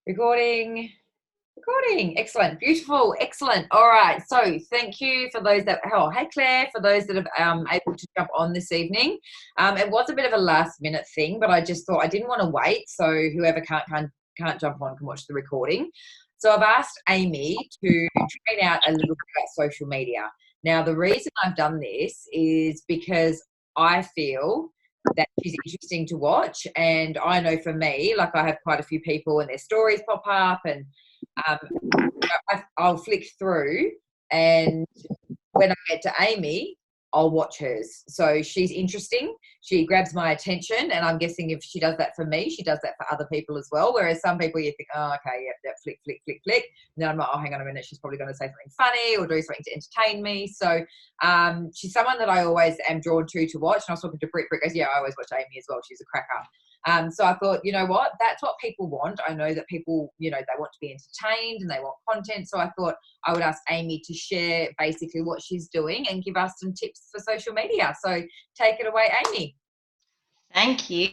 Recording, recording. Excellent, beautiful, excellent. All right. So, thank you for those that. Oh, hey Claire, for those that have able to jump on this evening. It was a bit of a last minute thing, but I just thought I didn't want to wait. So whoever can't jump on can watch the recording. So I've asked Amy to train out a little bit about social media. Now, the reason I've done this is because I feel that she's interesting to watch. And I know for me, like I have quite a few people and their stories pop up and um, I'll flick through and when I get to Amy, I'll watch hers. So she's interesting. She grabs my attention, and I'm guessing if she does that for me, she does that for other people as well. Whereas some people you think, oh, okay, yeah, flick, flick, flick, flick. And then I'm like, oh, hang on a minute, she's probably going to say something funny or do something to entertain me. So she's someone that I always am drawn to watch. And I was talking to Britt goes, yeah, I always watch Amy as well. She's a cracker. So I thought, you know what, that's what people want. I know that people, they want to be entertained and they want content. So I thought I would ask Amy to share basically what she's doing and give us some tips for social media. So take it away, Amy. Thank you.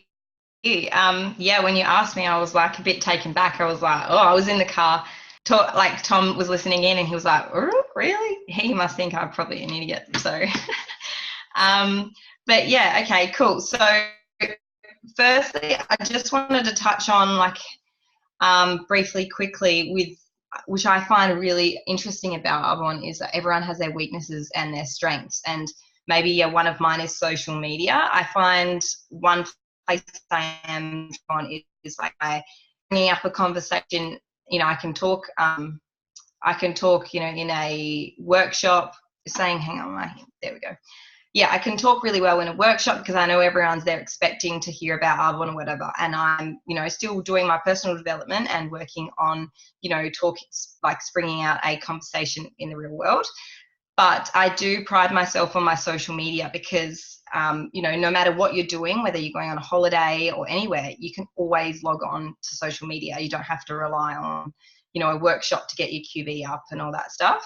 Yeah, when you asked me, I was like a bit taken back. I was like, oh, I was in the car. Like Tom was listening in and he was like, oh, really? He must think I'm probably an idiot. So, but yeah, okay, cool. So firstly, I just wanted to touch on briefly, quickly which I find really interesting about Arbonne is that everyone has their weaknesses and their strengths. And maybe one of mine is social media. I find one place I am on is like by bringing up a conversation. I can talk. In a workshop, saying, "Hang on, there we go." Yeah, I can talk really well in a workshop because I know everyone's there expecting to hear about Arbonne or whatever. And I'm, still doing my personal development and working on, springing out a conversation in the real world. But I do pride myself on my social media because, no matter what you're doing, whether you're going on a holiday or anywhere, you can always log on to social media. You don't have to rely on, a workshop to get your QB up and all that stuff.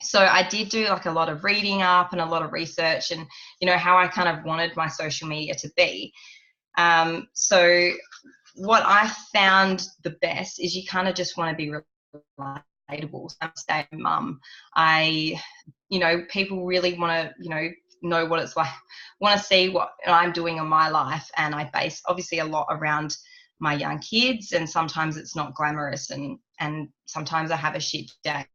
So I did do a lot of reading up and a lot of research and, how I kind of wanted my social media to be. So what I found the best is you kind of just want to be relatable. So I'm a stay-at-home mum. People really want to, know what it's like, want to see what I'm doing in my life. And I base obviously a lot around my young kids, and sometimes it's not glamorous and sometimes I have a shit day.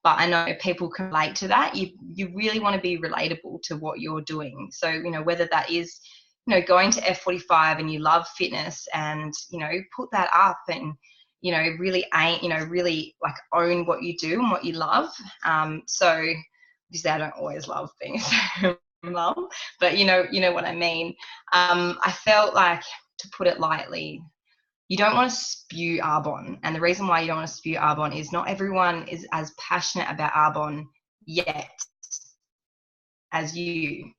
But I know people can relate to that. You really want to be relatable to what you're doing. So, whether that is, going to F45 and you love fitness and, put that up and, really own what you do and what you love. So obviously I don't always love being a mum, but you know what I mean. I felt like, to put it lightly, you don't want to spew Arbonne. And the reason why you don't want to spew Arbonne is not everyone is as passionate about Arbonne yet as you.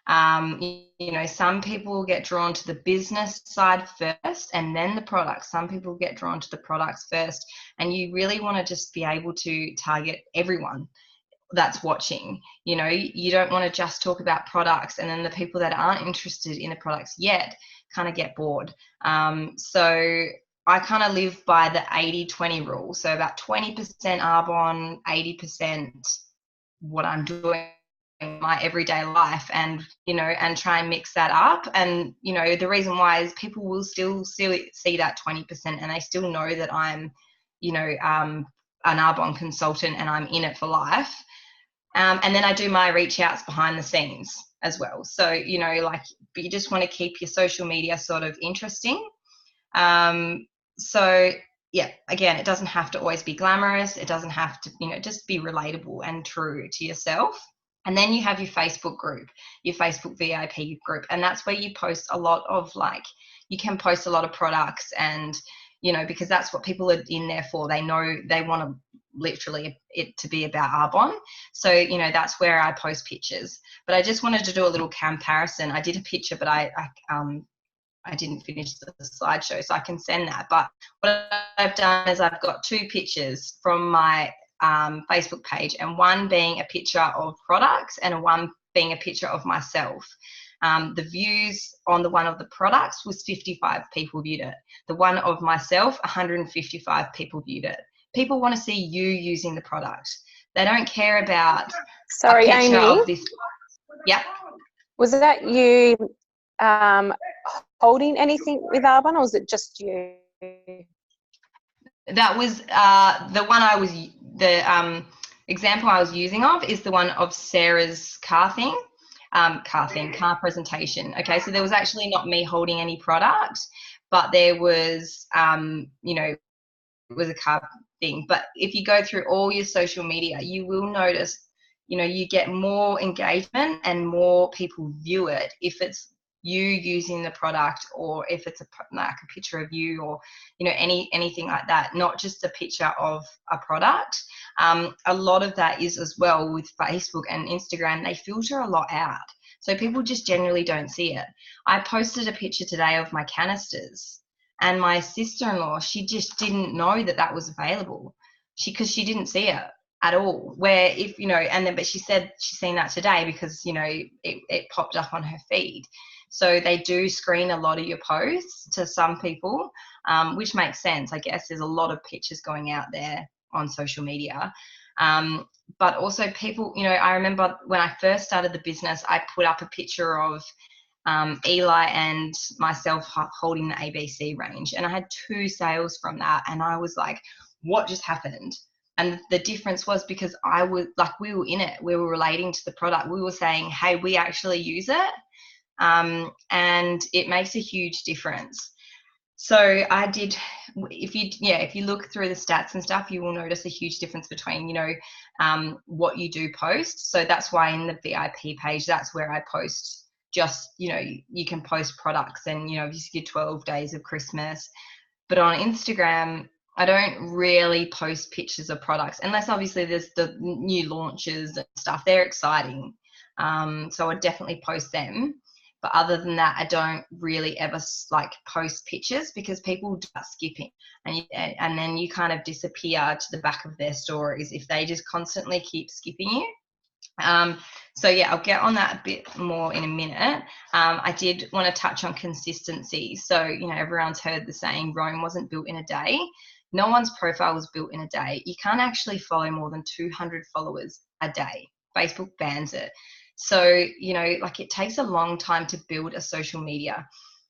Some people get drawn to the business side first and then the products. Some people get drawn to the products first. And you really want to just be able to target everyone that's watching. You don't want to just talk about products and then the people that aren't interested in the products yet kind of get bored. So I kind of live by the 80-20 rule. So about 20% Arbonne, 80% what I'm doing in my everyday life, and and try and mix that up. And the reason why is people will still see that 20% and they still know that I'm an Arbonne consultant and I'm in it for life. And then I do my reach outs behind the scenes as well. So, but you just want to keep your social media sort of interesting. So yeah, again, it doesn't have to always be glamorous. It doesn't have to, just be relatable and true to yourself. And then you have your Facebook group, your Facebook VIP group. And that's where you post a lot of you can post a lot of products and, because that's what people are in there for. They know they want to literally it to be about Arbonne. So, that's where I post pictures. But I just wanted to do a little comparison. I did a picture, but I didn't finish the slideshow, so I can send that. But what I've done is I've got two pictures from my Facebook page, and one being a picture of products and one being a picture of myself. The views on the one of the products was 55 people viewed it. The one of myself, 155 people viewed it. People want to see you using the product. They don't care about a picture Amy, of this. Yep. Was that you holding anything with Arbonne, or was it just you? That was the one I was, the example I was using of is the one of Sarah's car thing, car presentation. Okay, so there was actually not me holding any product, but there was, you know, it was a car thing. But if you go through all your social media, you will notice, you know, you get more engagement and more people view it if it's you using the product, or if it's like a picture of you, or, you know, anything like that, not just a picture of a product. A lot of that is as well with Facebook and Instagram, they filter a lot out. So people just generally don't see it. I posted a picture today of my canisters, and my sister-in-law, she just didn't know that that was available, because she didn't see it at all. Where if, you know, and then, but she said she's seen that today because, you know, it popped up on her feed. So they do screen a lot of your posts to some people, which makes sense. I guess there's a lot of pictures going out there on social media. But also people, you know, I remember when I first started the business, I put up a picture of Eli and myself holding the ABC range, and I had 2 sales from that, and I was like, what just happened? And the difference was because I was like, we were in it, we were relating to the product, we were saying, hey, we actually use it, and it makes a huge difference. So I did, if you look through the stats and stuff, you will notice a huge difference between, you know, what you do post. So that's why in the VIP page, that's where I post just, you know, you can post products, and, you know, just your 12 days of Christmas. But on Instagram, I don't really post pictures of products, unless obviously there's the new launches and stuff. They're exciting. So I definitely post them. But other than that, I don't really ever like post pictures, because people start skipping, and then you kind of disappear to the back of their stories if they just constantly keep skipping you. So yeah, I'll get on that a bit more in a minute. I did want to touch on consistency. So, you know, everyone's heard the saying, Rome wasn't built in a day. No one's profile was built in a day. You can't actually follow more than 200 followers a day. Facebook bans it. So, you know, like, it takes a long time to build a social media.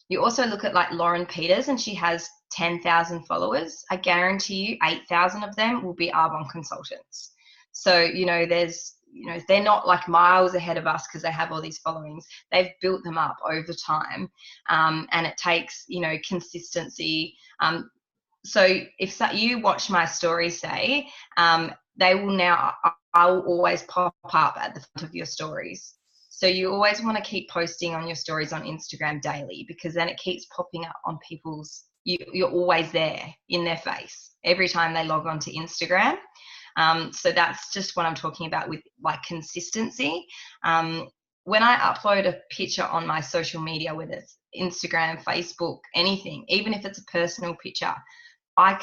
You also look at like Lauren Peters, and she has 10,000 followers. I guarantee you 8,000 of them will be Arbonne consultants. So, you know, they're not like miles ahead of us because they have all these followings. They've built them up over time, and it takes, you know, consistency. So if you watch my stories, say, they will now, I'll always pop up at the front of your stories. So you always want to keep posting on your stories on Instagram daily, because then it keeps popping up on people's, you're always there in their face every time they log on to Instagram. So that's just what I'm talking about with like consistency. When I upload a picture on my social media, whether it's Instagram, Facebook, anything, even if it's a personal picture, I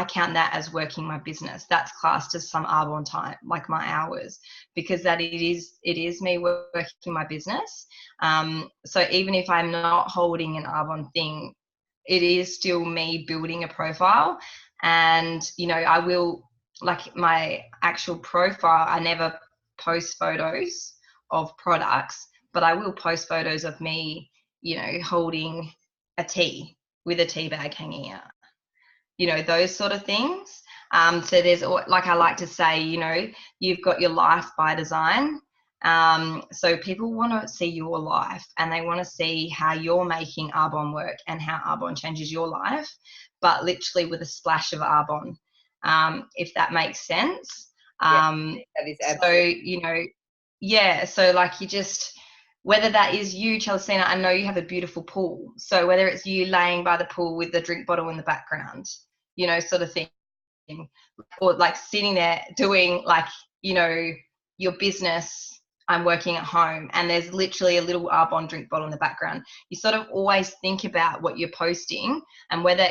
count that as working my business. That's classed as some Arbonne time, like my hours, because that it is me working my business. So even if I'm not holding an Arbonne thing, it is still me building a profile. And, you know, I will, like, my actual profile, I never post photos of products, but I will post photos of me, you know, holding a tea with a tea bag hanging out. You know, those sort of things. So there's, like I like to say, you know, you've got your life by design. So people want to see your life, and they want to see how you're making Arbonne work and how Arbonne changes your life, but literally with a splash of Arbonne, if that makes sense. That is absolutely. So, you know, yeah, so like, you just, whether that is you, Chelseana, I know you have a beautiful pool. So whether it's you laying by the pool with the drink bottle in the background, you know, sort of thing, or like sitting there doing, like, you know, your business, I'm working at home, and there's literally a little Arbonne drink bottle in the background. You sort of always think about what you're posting, and whether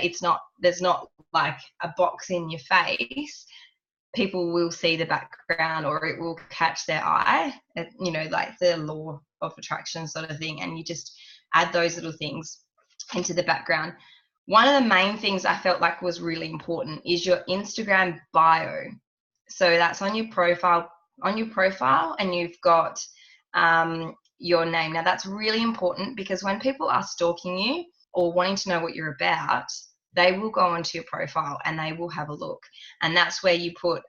there's not like a box in your face, people will see the background, or it will catch their eye, you know, like the law of attraction sort of thing. And you just add those little things into the background. One of the main things I felt like was really important is your Instagram bio. So that's on your profile, and you've got your name. Now that's really important, because when people are stalking you or wanting to know what you're about, they will go onto your profile and they will have a look. And that's where you put,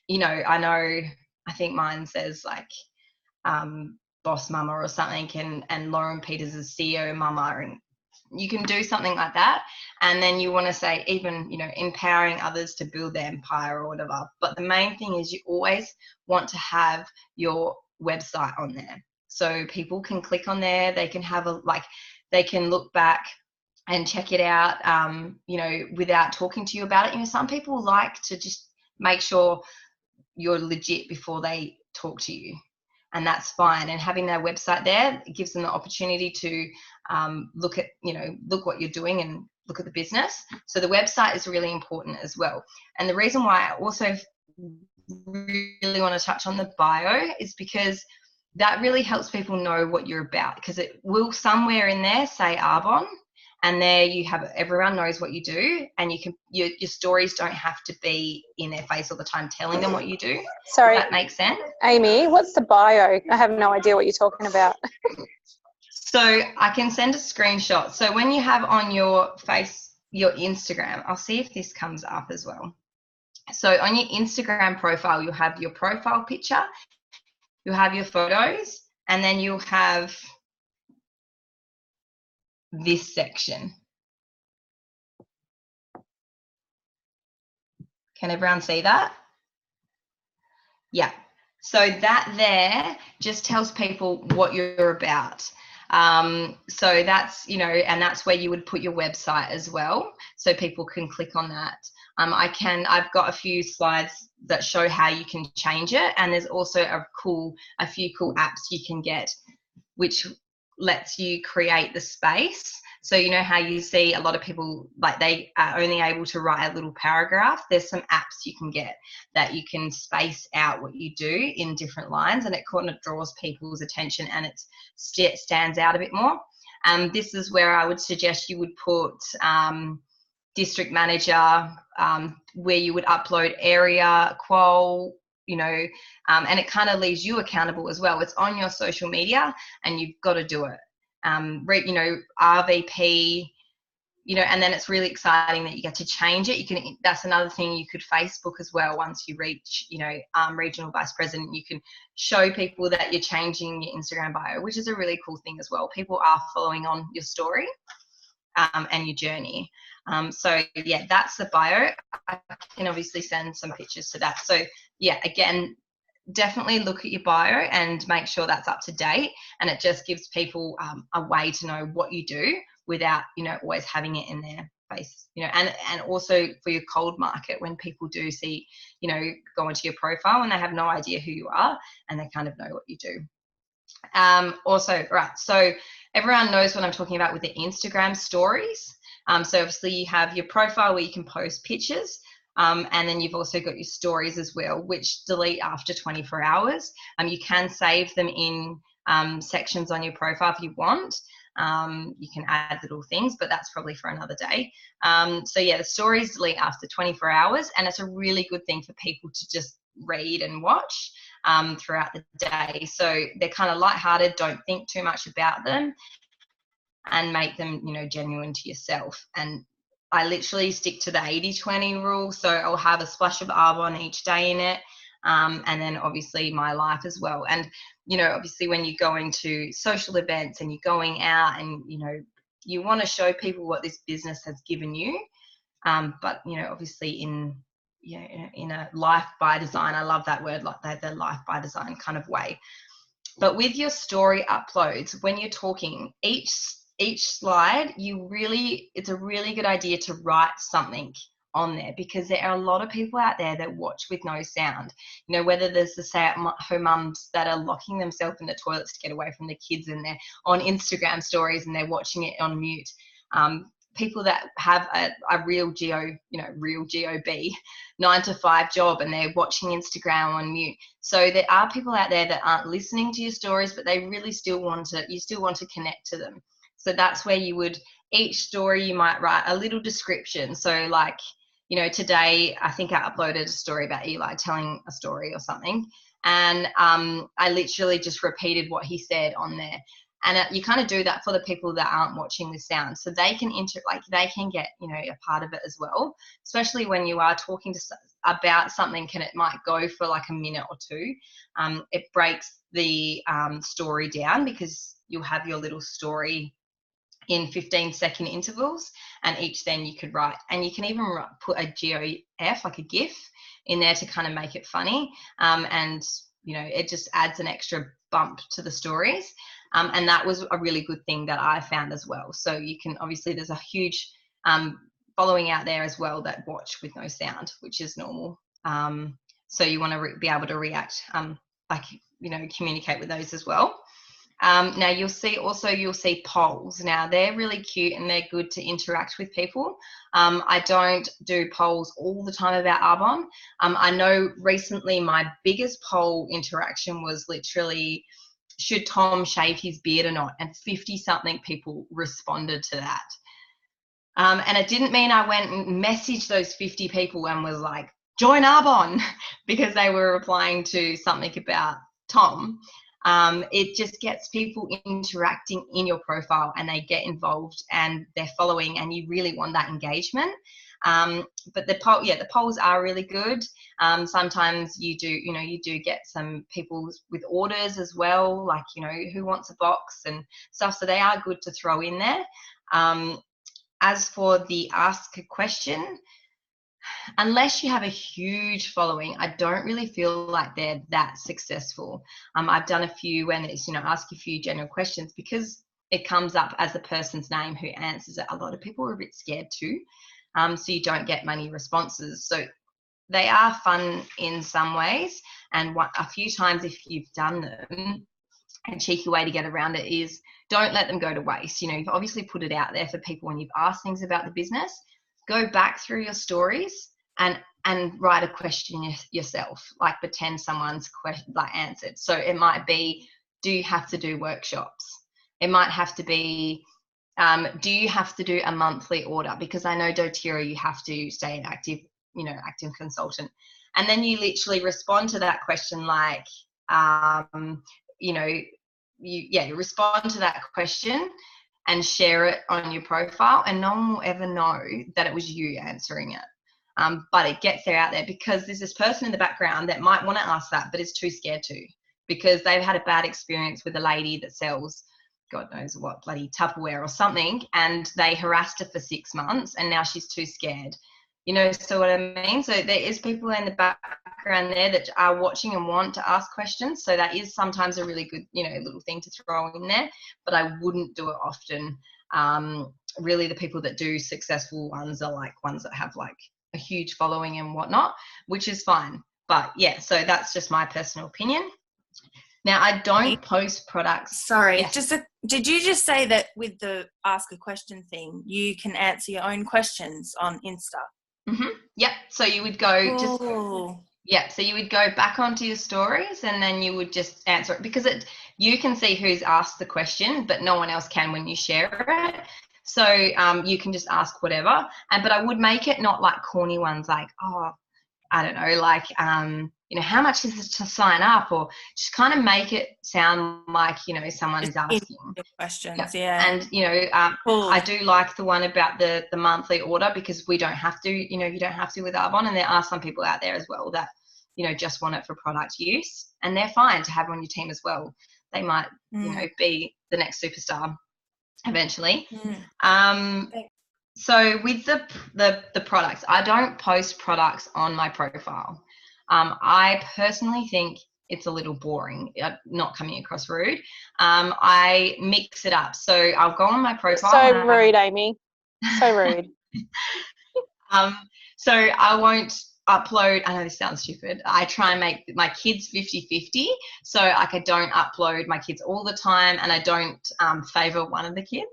you know, I think mine says like Boss Mama or something, and Lauren Peters is CEO Mama, and you can do something like that. And then you want to say even, you know, empowering others to build their empire or whatever. But the main thing is you always want to have your website on there, so people can click on there, they can have they can look back and check it out, you know, without talking to you about it. You know, some people like to just make sure you're legit before they talk to you, and that's fine. And having their website there, it gives them the opportunity to look what you're doing and look at the business. So the website is really important as well. And the reason why I also really want to touch on the bio is because that really helps people know what you're about, because it will somewhere in there say Arbonne, and there you have it. Everyone knows what you do, and you can your stories don't have to be in their face all the time telling them what you do. Sorry, does that make sense? Amy, what's the bio? I have no idea what you're talking about. So I can send a screenshot. So when you have on your Instagram, I'll see if this comes up as well. So on your Instagram profile, you'll have your profile picture, you'll have your photos, and then you'll have this section. Can everyone see that? Yeah. So that there just tells people what you're about. So that's, you know, and that's where you would put your website as well, so people can click on that. I've got a few slides that show how you can change it, and there's also a few cool apps you can get which lets you create the space. So you know how you see a lot of people, like, they are only able to write a little paragraph. There's some apps you can get that you can space out what you do in different lines, and it kind of draws people's attention, and it stands out a bit more. This is where I would suggest you would put district manager, where you would upload area, qual, you know, and it kind of leaves you accountable as well. It's on your social media and you've got to do it. You know, RVP, you know, and then it's really exciting that you get to change it. That's another thing, you could Facebook as well. Once you reach, you know, regional vice president, you can show people that you're changing your Instagram bio, which is a really cool thing as well. People are following on your story and your journey. So yeah, that's the bio. I can obviously send some pictures to that. So yeah, again, definitely look at your bio and make sure that's up to date, and it just gives people a way to know what you do without, you know, always having it in their face, you know. And also for your cold market, when people do see, you know, go into your profile and they have no idea who you are and they kind of know what you do. Also, right, so everyone knows what I'm talking about with the Instagram stories. So obviously you have your profile where you can post pictures, and then you've also got your stories as well, which delete after 24 hours. You can save them in sections on your profile if you want. You can add little things, but that's probably for another day. So yeah, the stories delete after 24 hours, and it's a really good thing for people to just read and watch throughout the day. So they're kind of lighthearted, don't think too much about them, and make them, you know, genuine to yourself. And I literally stick to the 80-20 rule. So I'll have a splash of Arbonne each day in it. And then obviously my life as well. And, you know, obviously when you're going to social events and you're going out and, you know, you want to show people what this business has given you. But, you know, obviously in a life by design, I love that word, like the life by design kind of way. But with your story uploads, when you're talking, each slide, it's a really good idea to write something on there, because there are a lot of people out there that watch with no sound. You know, whether there's the stay-at-home mums that are locking themselves in the toilets to get away from the kids, and they're on Instagram stories and they're watching it on mute. people that have a real real GOB 9-to-5 job, and they're watching Instagram on mute. So there are people out there that aren't listening to your stories, but they really still want to connect to them. So that's where each story you might write a little description. So like, today I think I uploaded a story about Eli telling a story or something. And I literally just repeated what he said on there. And you kind of do that for the people that aren't watching with sound, so they can they can get a part of it as well. Especially when you are talking about something, and it might go for like a minute or two. It breaks the story down, because you'll have your little story in 15-second intervals, and each then you could write, and you can even put a GIF, like a GIF, in there to kind of make it funny, and it just adds an extra bump to the stories. And that was a really good thing that I found as well. So you can, obviously there's a huge following out there as well that watch with no sound, which is normal. So you want to be able to react, communicate with those as well. Now you'll see polls. Now they're really cute and they're good to interact with people. I don't do polls all the time about Arbonne. I know recently my biggest poll interaction was literally, should Tom shave his beard or not? And 50-something people responded to that. And it didn't mean I went and messaged those 50 people and was like, join Arbonne, because they were replying to something about Tom. It just gets people interacting in your profile, and they get involved and they're following, and you really want that engagement. But the polls are really good. Sometimes you do get some people with orders as well, like, who wants a box and stuff. So they are good to throw in there. As for the ask a question, unless you have a huge following, I don't really feel like they're that successful. I've done a few when it's, ask a few general questions, because it comes up as the person's name who answers it. A lot of people are a bit scared too. So you don't get many responses. So they are fun in some ways. And a few times, if you've done them, a cheeky way to get around it is, don't let them go to waste. You've obviously put it out there for people when you've asked things about the business. Go back through your stories and write a question yourself, like pretend someone's answered. So it might be, do you have to do workshops? It might have to be, do you have to do a monthly order? Because I know doTERRA, you have to stay an active consultant. And then you literally respond to that question like, you respond to that question and share it on your profile, and no one will ever know that it was you answering it. But it gets out there, because there's this person in the background that might want to ask that, but is too scared to, because they've had a bad experience with a lady that sells God knows what, bloody Tupperware or something, and they harassed her for 6 months, and now she's too scared. So what I mean? So there is people in the background there that are watching and want to ask questions. So that is sometimes a really good, little thing to throw in there, but I wouldn't do it often. Really, the people that do successful ones are like ones that have like a huge following and whatnot, which is fine. But yeah, so that's just my personal opinion. Now, I don't post products. Sorry, Yes. did you just say that with the ask a question thing, you can answer your own questions on Insta? Mm-hmm. Yep. So you would go so you would go back onto your stories, and then you would just answer it, because you can see who's asked the question, but no one else can when you share it. So you can just ask whatever, but I would make it not like corny ones like, oh, I don't know, like, how much is this to sign up? Or just kind of make it sound like, someone is asking questions. Yeah. And, cool. I do like the one about the monthly order, because we don't have to, you don't have to with Arbonne. And there are some people out there as well that, just want it for product use, and they're fine to have on your team as well. They might, be the next superstar eventually. So with the products, I don't post products on my profile. I personally think it's a little boring, not coming across rude. I mix it up. So I'll go on my profile. So rude, Amy. So rude. So I won't upload, I know this sounds stupid, I try and make my kids 50-50. So like I don't upload my kids all the time, and I don't favour one of the kids.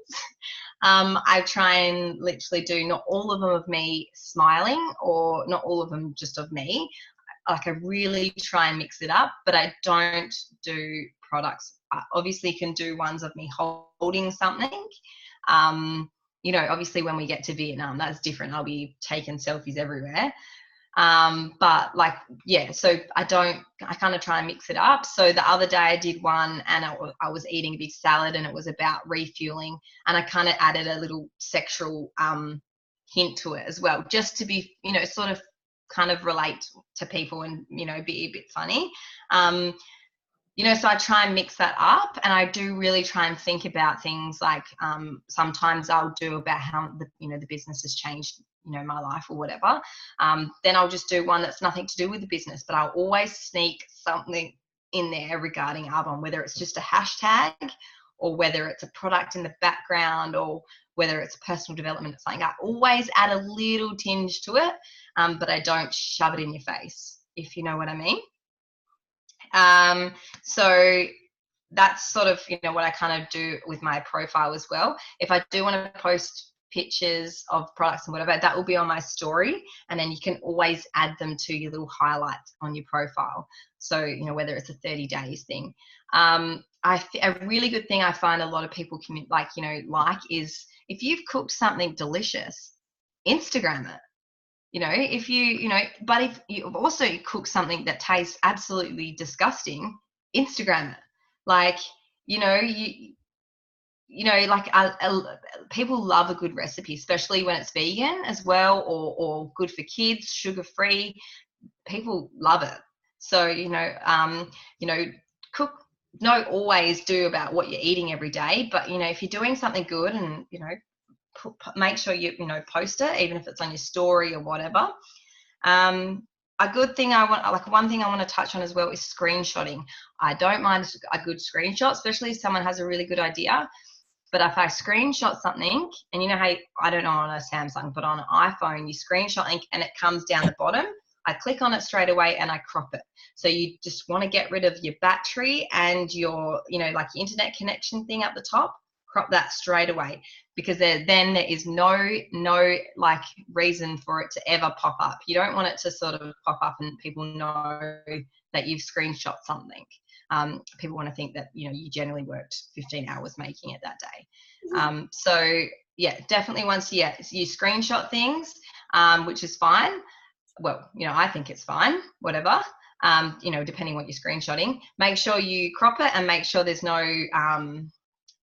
I try and literally do not all of them of me smiling, or not all of them just of me. Like, I really try and mix it up, but I don't do products. I obviously can do ones of me holding something. Obviously when we get to Vietnam, that's different. I'll be taking selfies everywhere. But like, yeah, so I kind of try and mix it up. So the other day I did one, and I was eating a big salad, and it was about refueling, and I kind of added a little sexual hint to it as well, just to be, sort of kind of relate to people and, be a bit funny. So I try and mix that up, and I do really try and think about things like, sometimes I'll do about how the business has changed, my life or whatever. Then I'll just do one that's nothing to do with the business, but I'll always sneak something in there regarding Arbonne, whether it's just a hashtag, or whether it's a product in the background, or whether it's personal development or something. I always add a little tinge to it, but I don't shove it in your face, if you know what I mean. So that's sort of, what I kind of do with my profile as well. If I do want to post pictures of products and whatever, that will be on my story, and then you can always add them to your little highlights on your profile. So, whether it's a 30 days thing. A really good thing I find a lot of people like is if you've cooked something delicious, Instagram it. If but if you also cook something that tastes absolutely disgusting, Instagram it. Like, people love a good recipe, especially when it's vegan as well, or good for kids, sugar-free. People love it. So, cook, don't always do about what you're eating every day, but, if you're doing something good and, make sure you post it, even if it's on your story or whatever. A good thing one thing I want to touch on as well is screenshotting. I don't mind a good screenshot, especially if someone has a really good idea. But if I screenshot something, and how, I don't know on a Samsung, but on an iPhone, you screenshot and it comes down the bottom, I click on it straight away and I crop it. So you just want to get rid of your battery and your, like your internet connection thing up the top, crop that straight away, because then there is no like reason for it to ever pop up. You don't want it to sort of pop up and people know that you've screenshot something. People want to think that, you generally worked 15 hours making it that day. So yeah, definitely once you screenshot things, which is fine. Well, I think it's fine, whatever. Depending what you're screenshotting, make sure you crop it and make sure there's no,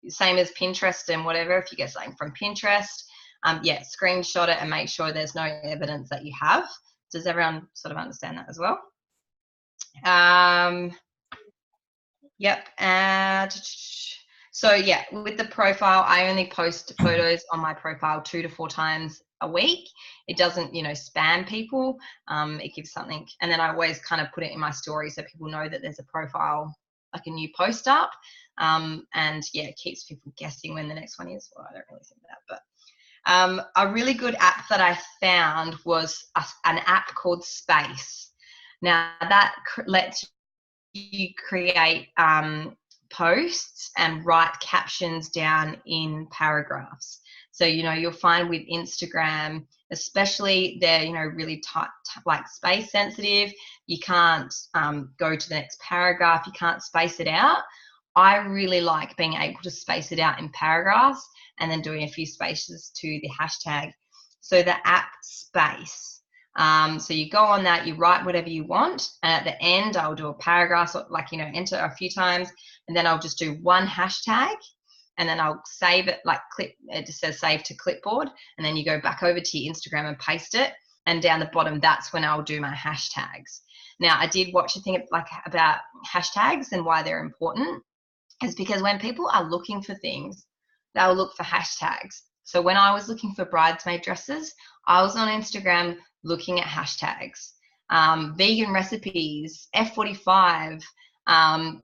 same as Pinterest and whatever. If you get something from Pinterest, screenshot it and make sure there's no evidence that you have. Does everyone sort of understand that as well? Yep. So yeah, with the profile, I only post photos on my profile 2 to 4 times a week. It doesn't, spam people. It gives something, and then I always kind of put it in my story so people know that there's a profile, like a new post up. And yeah, it keeps people guessing when the next one is. Well, I don't really think that, but a really good app that I found was an app called Space. Now that lets you create posts and write captions down in paragraphs. So, you'll find with Instagram, especially they're, really tight, like space sensitive. You can't go to the next paragraph. You can't space it out. I really like being able to space it out in paragraphs and then doing a few spaces to the hashtag. So the app Space. So you go on that, you write whatever you want, and at the end I'll do a paragraph, enter a few times, and then I'll just do one hashtag, and then I'll save it, it just says save to clipboard, and then you go back over to your Instagram and paste it, and down the bottom that's when I'll do my hashtags. Now I did watch a thing about hashtags and why they're important, is because when people are looking for things, they'll look for hashtags. So when I was looking for bridesmaid dresses, I was on Instagram looking at hashtags. Vegan recipes, F45,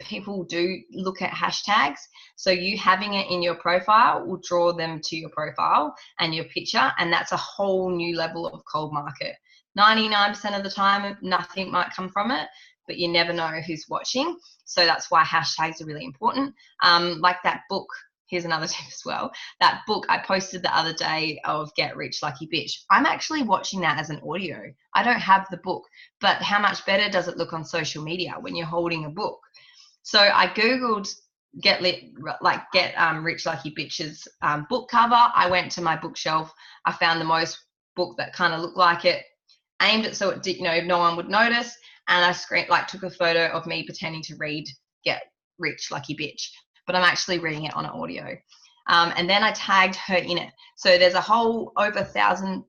people do look at hashtags. So you having it in your profile will draw them to your profile and your picture, and that's a whole new level of cold market. 99% of the time, nothing might come from it, but you never know who's watching. So that's why hashtags are really important. Like that book here's another tip as well. That book I posted the other day of Get Rich Lucky Bitch, I'm actually watching that as an audio. I don't have the book, but how much better does it look on social media when you're holding a book? So I Googled Get Rich Lucky Bitch's book cover. I went to my bookshelf. I found the most book that kind of looked like it, aimed it so it did, no one would notice. And I took a photo of me pretending to read Get Rich Lucky Bitch, but I'm actually reading it on an audio. And then I tagged her in it. So there's a whole over 1,000,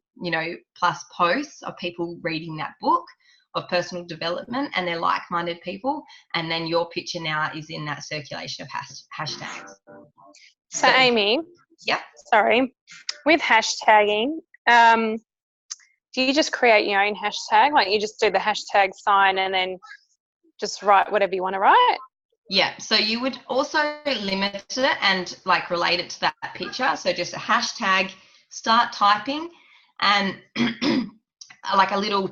plus posts of people reading that book of personal development, and they're like-minded people. And then your picture now is in that circulation of hashtags. So Amy, yep. Sorry, with hashtagging, do you just create your own hashtag? Like you just do the hashtag sign and then just write whatever you want to write? Yeah, so you would also limit it and relate it to that picture. So just a hashtag, start typing, and a little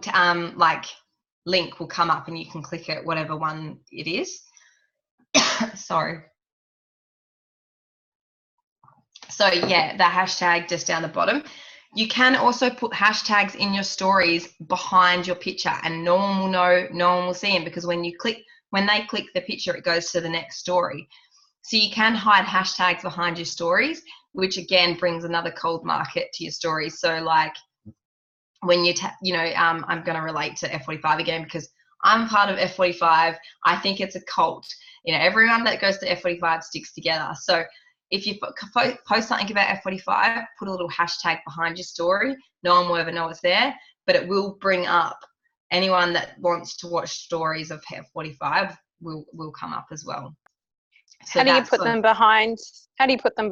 link will come up and you can click it, whatever one it is. Sorry. So yeah, the hashtag just down the bottom. You can also put hashtags in your stories behind your picture, and no one will know, no one will see them, because when they click the picture, it goes to the next story. So you can hide hashtags behind your stories, which again brings another cold market to your stories. So when I'm going to relate to F45 again, because I'm part of F45. I think it's a cult. Everyone that goes to F45 sticks together. So if you post something about F45, put a little hashtag behind your story. No one will ever know it's there, but it will bring up anyone that wants to watch stories of F45 will come up as well. So how do you put them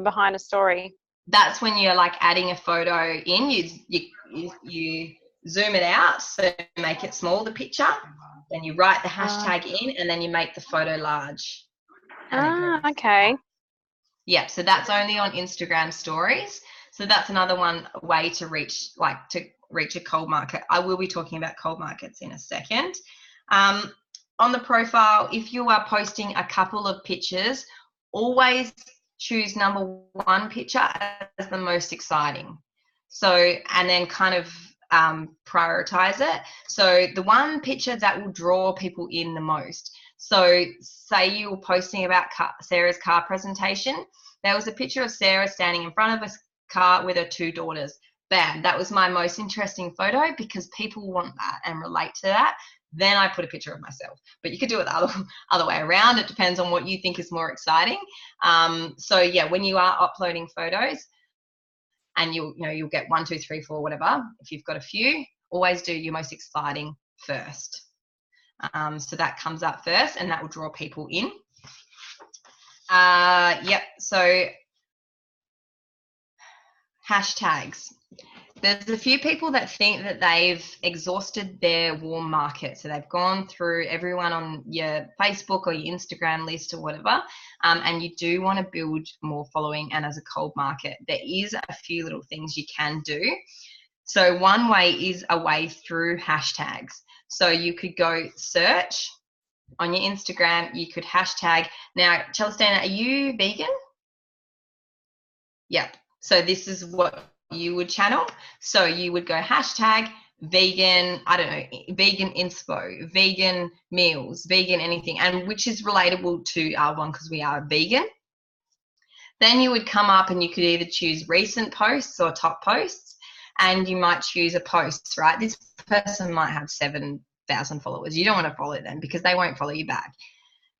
behind a story? That's when you're adding a photo in. You zoom it out, so make it small, the picture. Then you write the hashtag in, and then you make the photo large. Okay. Yeah, so that's only on Instagram stories. So that's another way to reach a cold market. I will be talking about cold markets in a second. On the profile, if you are posting a couple of pictures, always choose number one picture as the most exciting. So, and then kind of prioritize it. So the one picture that will draw people in the most. So say you were posting about Sarah's car presentation. There was a picture of Sarah standing in front of a car with her 2 daughters. Bam, that was my most interesting photo, because people want that and relate to that. Then I put a picture of myself. But you could do it the other way around. It depends on what you think is more exciting. So yeah, when you are uploading photos, and you'll get 1, 2, 3, 4, whatever. If you've got a few, always do your most exciting first. So that comes up first, and that will draw people in. Yep. So hashtags. There's a few people that think that they've exhausted their warm market. So they've gone through everyone on your Facebook or your Instagram list or whatever, and you do want to build more following. And as a cold market, there is a few little things you can do. So one way is a way through hashtags. So you could go search on your Instagram, you could hashtag. Now, Celestina, are you vegan? Yep. So this is what you would channel. So you would go hashtag vegan, I don't know, vegan inspo, vegan meals, vegan anything, and which is relatable to our one, because we are vegan. Then you would come up and you could either choose recent posts or top posts, and you might choose a post, right? This person might have 7,000 followers. You don't want to follow them because they won't follow you back.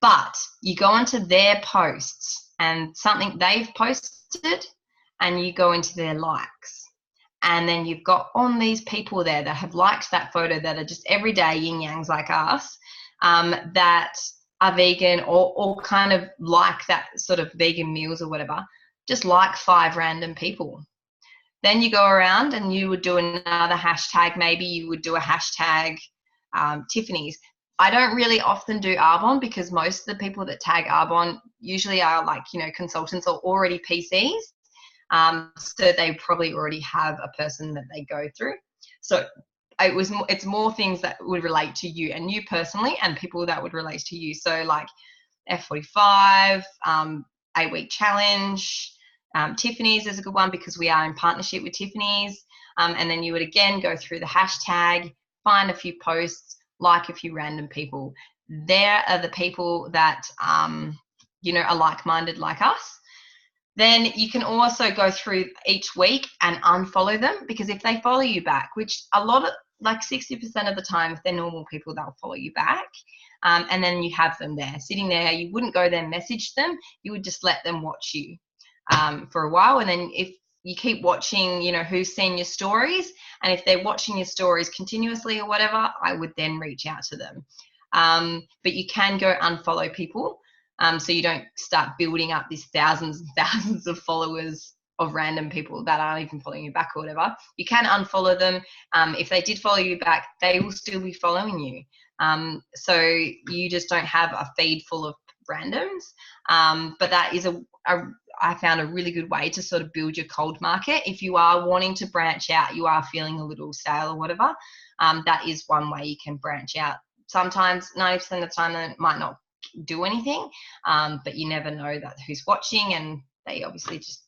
But you go onto their posts and something they've posted, and you go into their likes. And then you've got on these people there that have liked that photo, that are just everyday yin-yangs like us, that are vegan or kind of like that sort of vegan meals or whatever. Just like 5 random people. Then you go around and you would do another hashtag. Maybe you would do a hashtag Tiffany's. I don't really often do Arbonne, because most of the people that tag Arbonne usually are consultants or already PCs. So they probably already have a person that they go through. So it's more things that would relate to you and you personally, and people that would relate to you. So like F45, 8-week challenge. Tiffany's is a good one because we are in partnership with Tiffany's. And then you would again go through the hashtag, find a few posts, like a few random people. There are the people that, are like-minded like us. Then you can also go through each week and unfollow them, because if they follow you back, which like 60% of the time, if they're normal people, they'll follow you back. And then you have them there, sitting there. You wouldn't go there and message them. You would just let them watch you for a while. And then if you keep watching, who's seen your stories, and if they're watching your stories continuously or whatever, I would then reach out to them. But you can go unfollow people. So you don't start building up these thousands and thousands of followers of random people that aren't even following you back or whatever. You can unfollow them. If they did follow you back, they will still be following you. So you just don't have a feed full of randoms. But that is I found a really good way to sort of build your cold market. If you are wanting to branch out, you are feeling a little stale or whatever, that is one way you can branch out. Sometimes 90% of the time it might not do anything, but you never know that who's watching, and they obviously just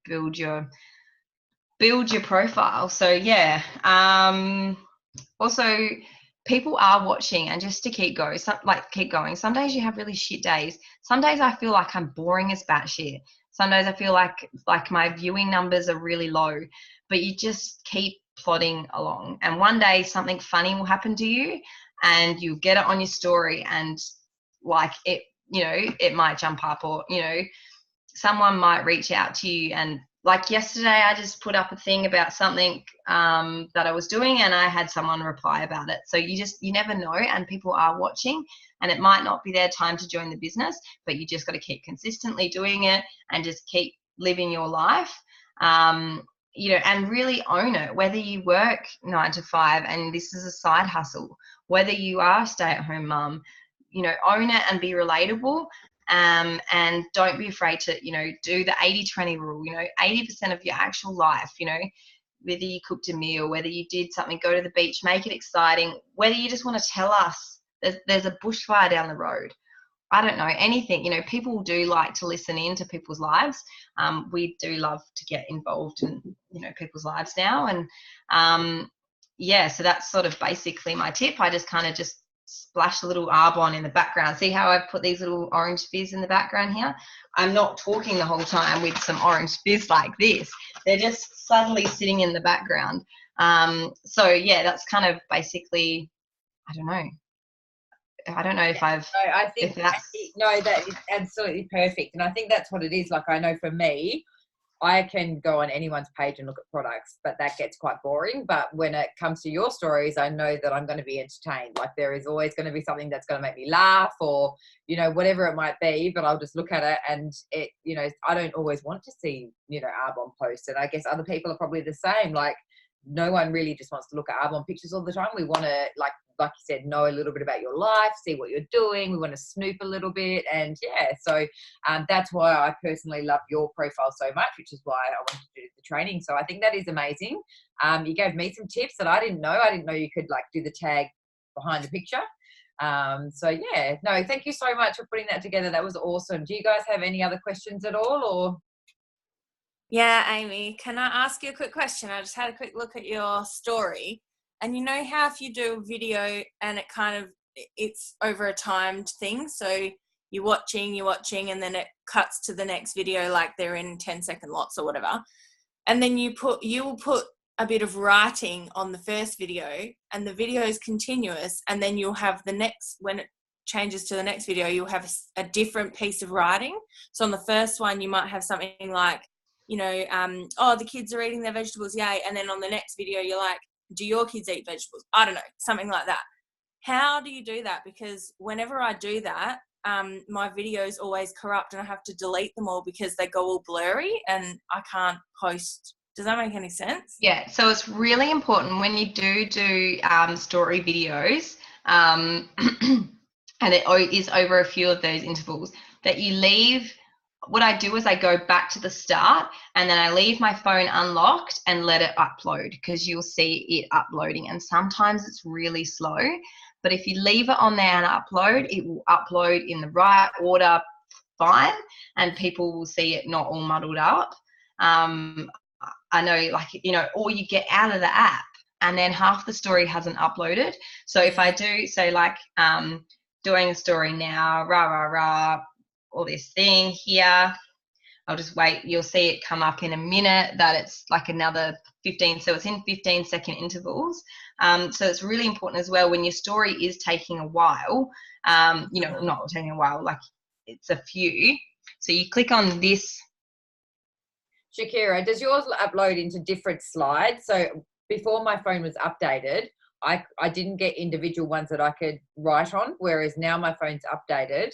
build your profile. So yeah, also people are watching, and just to keep going. Some days you have really shit days. Some days I feel like I'm boring as batshit. Some days I feel like my viewing numbers are really low, but you just keep plodding along, and one day something funny will happen to you and you get it on your story, and it might jump up, or someone might reach out to you. And like yesterday, I just put up a thing about something that I was doing, and I had someone reply about it. So you never know, and people are watching, and it might not be their time to join the business, but you just got to keep consistently doing it and just keep living your life, and really own it. Whether you work 9 to 5 and this is a side hustle, whether you are a stay-at-home mum, own it and be relatable. And don't be afraid to, do the 80-20 rule, 80% of your actual life, whether you cooked a meal, whether you did something, go to the beach, make it exciting, whether you just want to tell us there's a bushfire down the road. I don't know, anything, people do like to listen in to people's lives. We do love to get involved in, people's lives now. And so that's sort of basically my tip. I just kind of splash a little Arbonne in the background. See how I've put these little orange fizz in the background here? I'm not talking the whole time with some orange fizz like this. They're just subtly sitting in the background. So yeah, that's kind of basically, I don't know if I've... No, I think that is absolutely perfect. And I think that's what it is. Like, I know for me, I can go on anyone's page and look at products, but that gets quite boring. But when it comes to your stories, I know that I'm going to be entertained. Like, there is always going to be something that's going to make me laugh, or, whatever it might be, but I'll just look at it, and it, I don't always want to see, Arbonne posts. And I guess other people are probably the same. Like, no one really just wants to look at Arbonne pictures all the time. We want to, like you said, know a little bit about your life, see what you're doing. We want to snoop a little bit. And so that's why I personally love your profile so much, which is why I wanted to do the training. So I think that is amazing. You gave me some tips that I didn't know. I didn't know you could do the tag behind the picture. Thank you so much for putting that together. That was awesome. Do you guys have any other questions at all, or? Yeah, Amy, can I ask you a quick question? I just had a quick look at your story, and you know how if you do a video and it's over a timed thing, so you're watching, and then it cuts to the next video, like they're in 10-second lots or whatever, and then you will put a bit of writing on the first video, and the video is continuous, and then you'll have the next, when it changes to the next video, you'll have a different piece of writing. So on the first one, you might have something like, the kids are eating their vegetables, yay. And then on the next video, you're like, do your kids eat vegetables? I don't know, something like that. How do you do that? Because whenever I do that, my videos always corrupt, and I have to delete them all because they go all blurry and I can't post. Does that make any sense? Yeah, so it's really important when you do story videos, and it is over a few of those intervals, that you leave. What I do is I go back to the start, and then I leave my phone unlocked and let it upload, because you'll see it uploading, and sometimes it's really slow. But if you leave it on there and upload, it will upload in the right order, fine, and people will see it not all muddled up. I know, like, you know, or you get out of the app and then half the story hasn't uploaded. So if I do, say, like, doing a story now, all this thing here, I'll just wait. You'll see it come up in a minute that it's like another 15. So it's in 15-second intervals. So it's really important as well when your story is taking a while, you know, not taking a while, like it's a few. So you click on this. Shakira, does yours upload into different slides? So before my phone was updated, I didn't get individual ones that I could write on, whereas now my phone's updated,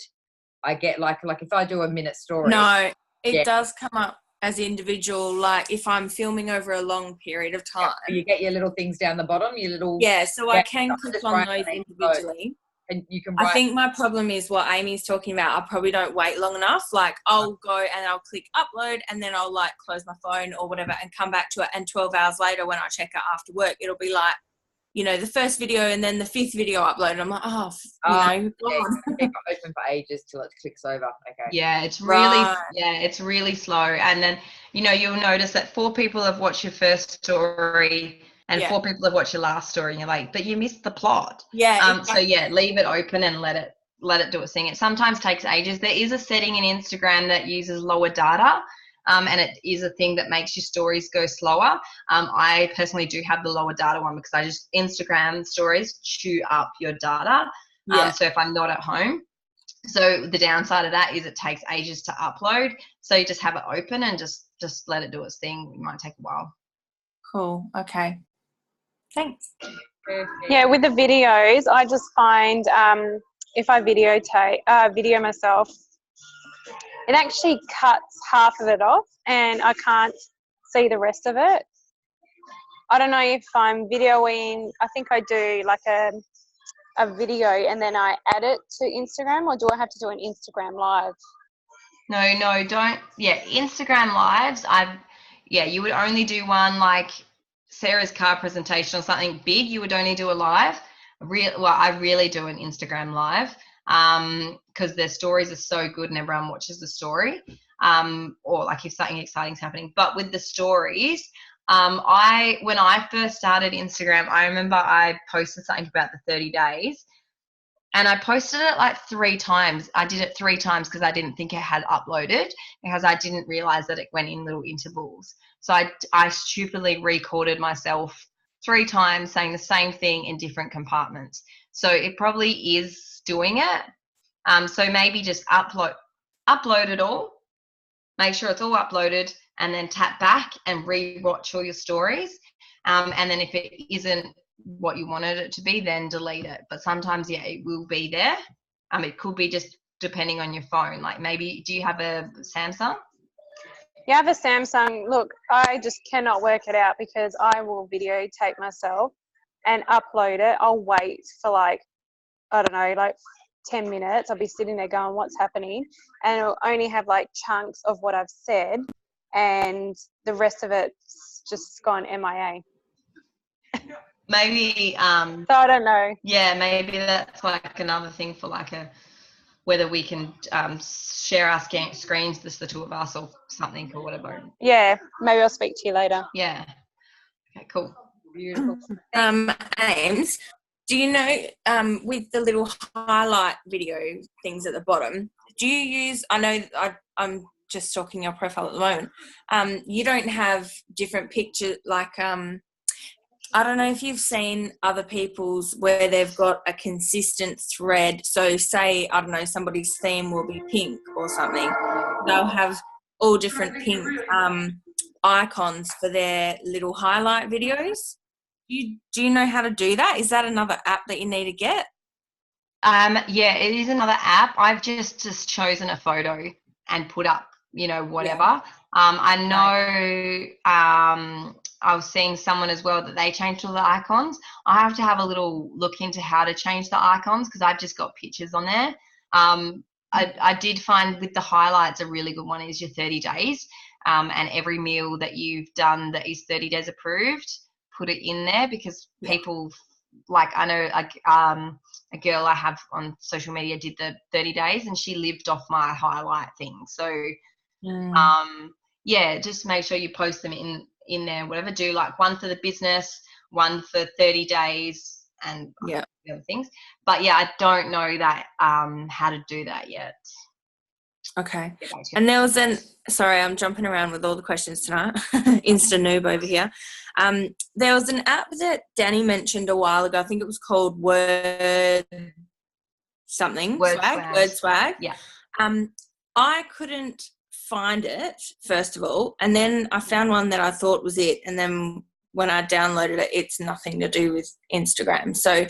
I get like if I do a minute story. No, it does come up as individual, like if I'm filming over a long period of time. You get your little things down the bottom, your little... Yeah, so I can click on those individually. And you can write. I think my problem is what Amy's talking about. I probably don't wait long enough. Like I'll go and I'll click upload and then I'll like close my phone or whatever and come back to it. And 12 hours later when I check it after work, it'll be like, you know, the first video and then the 5th video uploaded. I'm like, It got open for ages till it clicks over. Okay. Yeah, it's really, it's really slow. And then, you know, you'll notice that 4 people have watched your first story and 4 people have watched your last story, and you're like, but you missed the plot. Yeah. So yeah, leave it open and let it do its thing. It sometimes takes ages. There is a setting in Instagram that uses lower data. And it is a thing that makes your stories go slower. I personally do have the lower data one because Instagram stories chew up your data. So if I'm not at home. So the downside of that is it takes ages to upload. So you just have it open and just let it do its thing. It might take a while. Cool. Okay. Thanks. Yeah, with the videos, I just find if I video myself, it actually cuts half of it off and I can't see the rest of it. I don't know if I'm videoing, I think I do like a video and then I add it to Instagram, or do I have to do an Instagram live? No, don't. Yeah, Instagram lives, you would only do one like Sarah's car presentation or something big. You would only do a live. I really do an Instagram live. Because their stories are so good and everyone watches the story, or like if something exciting is happening. But with the stories, when I first started Instagram, I remember I posted something about the 30 days and I posted it like 3 times. I did it 3 times because I didn't think it had uploaded, because I didn't realize that it went in little intervals. So I stupidly recorded myself 3 times saying the same thing in different compartments. So it probably is doing it. So maybe just upload it all, make sure it's all uploaded, and then tap back and re-watch all your stories. And then if it isn't what you wanted it to be, then delete it. But sometimes, it will be there. It could be just depending on your phone. Like maybe, do you have a Samsung? Yeah, I have a Samsung. Look, I just cannot work it out because I will videotape myself and upload it. I'll wait for like 10 minutes. I'll be sitting there going, what's happening? And it'll only have like chunks of what I've said and the rest of it's just gone MIA. Maybe so I don't know. Yeah, maybe that's like another thing for like whether we can share our screens, just the 2 of us or something or whatever. Yeah, maybe I'll speak to you later. Yeah. Okay, cool. Beautiful. Ames, do you know, with the little highlight video things at the bottom, do you use, I know I'm just stalking your profile at the moment, you don't have different pictures, like, I don't know if you've seen other people's where they've got a consistent thread. So say, I don't know, somebody's theme will be pink or something. They'll have all different pink icons for their little highlight videos. Do you know how to do that? Is that another app that you need to get? Yeah, it is another app. I've just chosen a photo and put up, whatever. Yeah. I know I was seeing someone as well that they changed all the icons. I have to have a little look into how to change the icons because I've just got pictures on there. I did find with the highlights a really good one is your 30 days and every meal that you've done that is 30 days approved, put it in there because people like I know a girl I have on social media did the 30 days and she lived off my highlight thing. So yeah, just make sure you post them in there, whatever. Do like one for the business, one for 30 days and the other things. But yeah, I don't know that how to do that yet. Okay. And there was sorry, I'm jumping around with all the questions tonight. Insta noob over here. There was an app that Danny mentioned a while ago. I think it was called Word Swag. Yeah. I couldn't find it, first of all, and then I found one that I thought was it, and then when I downloaded it, it's nothing to do with Instagram. So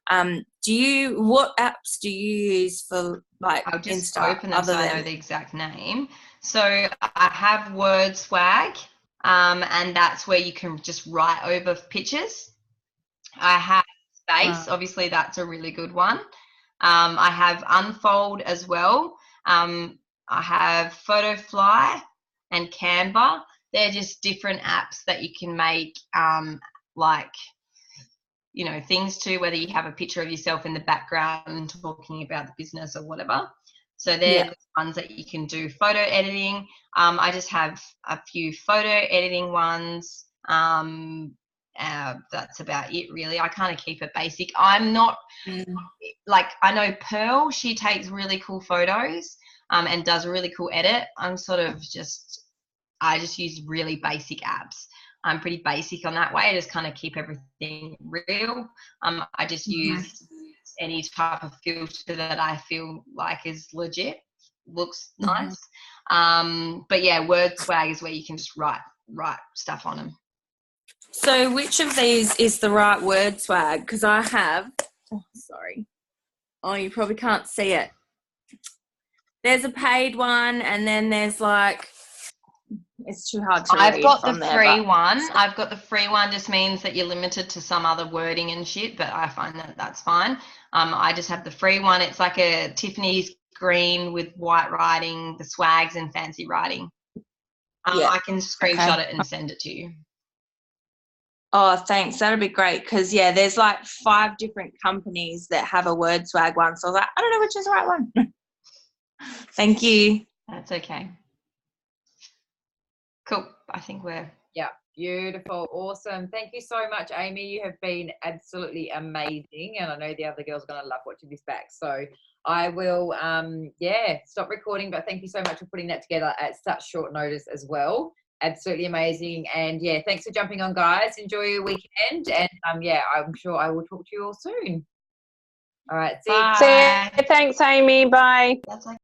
what apps do you use for like I'll just Insta open them so I know the exact name. So I have Word Swag, and that's where you can just write over pictures. I have Space, obviously that's a really good one. I have Unfold as well. I have Photofly and Canva. They're just different apps that you can make like, you know, things to, whether you have a picture of yourself in the background talking about the business or whatever. So they're the ones that you can do photo editing. I just have a few photo editing ones. That's about it really. I kind of keep it basic. I'm not like, I know Pearl, she takes really cool photos and does a really cool edit. I'm sort of I just use really basic apps. I'm pretty basic on that way. I just kind of keep everything real. I just use any type of filter that I feel like is legit, looks nice. But yeah, Word Swag is where you can just write stuff on them. So which of these is the right Word Swag? Because I have, you probably can't see it. There's a paid one, and then there's like, it's too hard to read. I've got the free one. I've got the free one. Just means that you're limited to some other wording and shit, but I find that that's fine. I just have the free one. It's like a Tiffany's green with white writing, the swags and fancy writing. I can screenshot it and send it to you. Oh, thanks. That'd be great because, there's like 5 different companies that have a Word Swag one. So I was like, I don't know which is the right one. Thank you. That's okay. Cool. I think we're... Yeah, beautiful. Awesome. Thank you so much, Amy. You have been absolutely amazing. And I know the other girls are going to love watching this back. So I will, stop recording. But thank you so much for putting that together at such short notice as well. Absolutely amazing. And thanks for jumping on, guys. Enjoy your weekend. And I'm sure I will talk to you all soon. All right. See you. Thanks, Amy. Bye. That's okay.